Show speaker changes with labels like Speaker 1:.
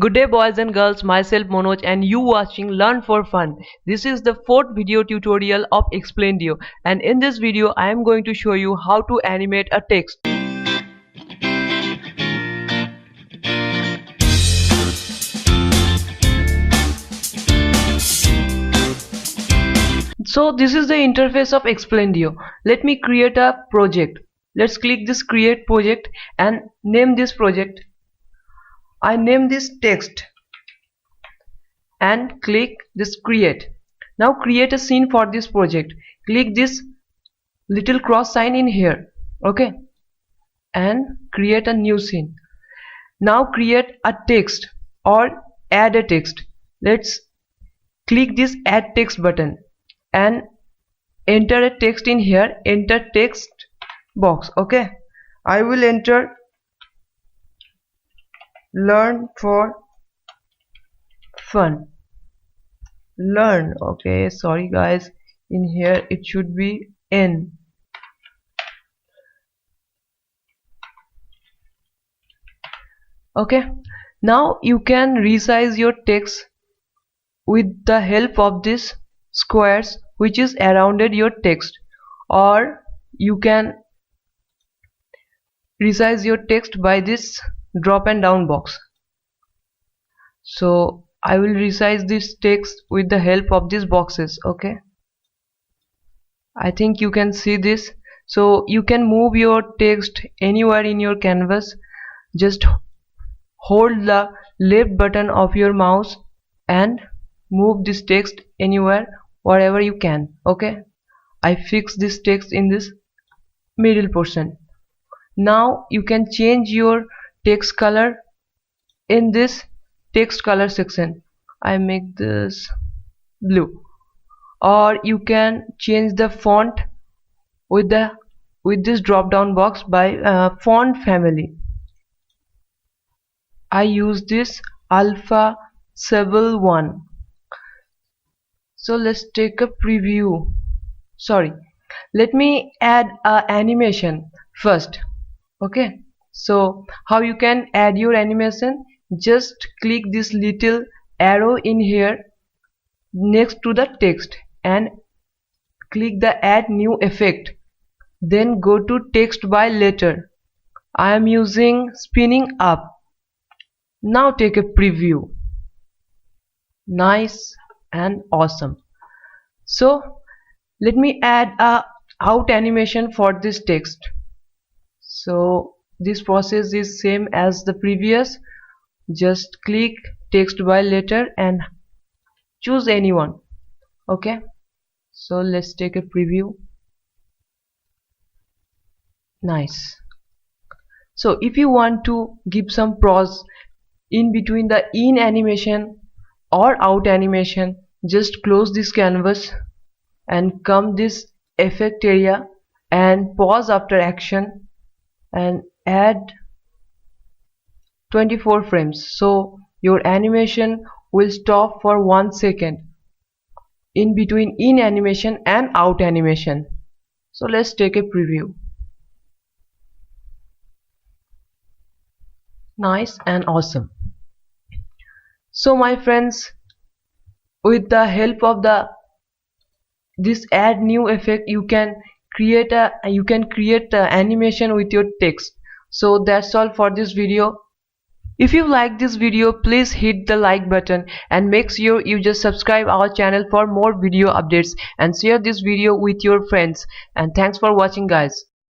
Speaker 1: Good day boys and girls, myself Manoj and you watching Learn for Fun. This is the fourth video tutorial of Explaindio, and in this video I am going to show you how to animate a text. So this is the interface of Explaindio. Let me create a project. Let's click this create project and name this project. I name this text and click this create. Now create a scene for this project. Click this little cross sign in here, okay, and create a new scene. Now create a text or add a text. Let's click this add text button and enter a text in here. Enter text box, okay. I will enter Learn for Fun. Learn, okay, sorry guys, in here it should be N. Okay, now you can resize your text with the help of this squares which is surrounded your text, or you can resize your text by this drop and down box. So I will resize this text with the help of these boxes, okay. I think you can see this. So you can move your text anywhere in your canvas. Just hold the left button of your mouse and move this text anywhere, wherever you can, okay. I fix this text in this middle portion. Now you can change your text color in this text color section. I make this blue, or you can change the font with this drop down box by font family. I use this Alpha 7.1. So let's take a preview. Sorry, let me add a animation first, okay. So how you can add your animation? Just click this little arrow in here next to the text and click the add new effect, then go to text by letter. I am using spinning up. Now take a preview. Nice and awesome. So let me add a out animation for this text. So this process is same as the previous. Just click text by letter and choose anyone, okay. So let's take a preview. Nice. So if you want to give some pause in between the in animation or out animation, just close this canvas and come this effect area and pause after action and add 24 frames. So your animation will stop for 1 second in between in animation and out animation. So let's take a preview. Nice and awesome. So my friends, with the help of this add new effect, you can create a animation with your text. So that's all for this video. If you like this video, please hit the like button and make sure you just subscribe our channel for more video updates and share this video with your friends. And thanks for watching guys.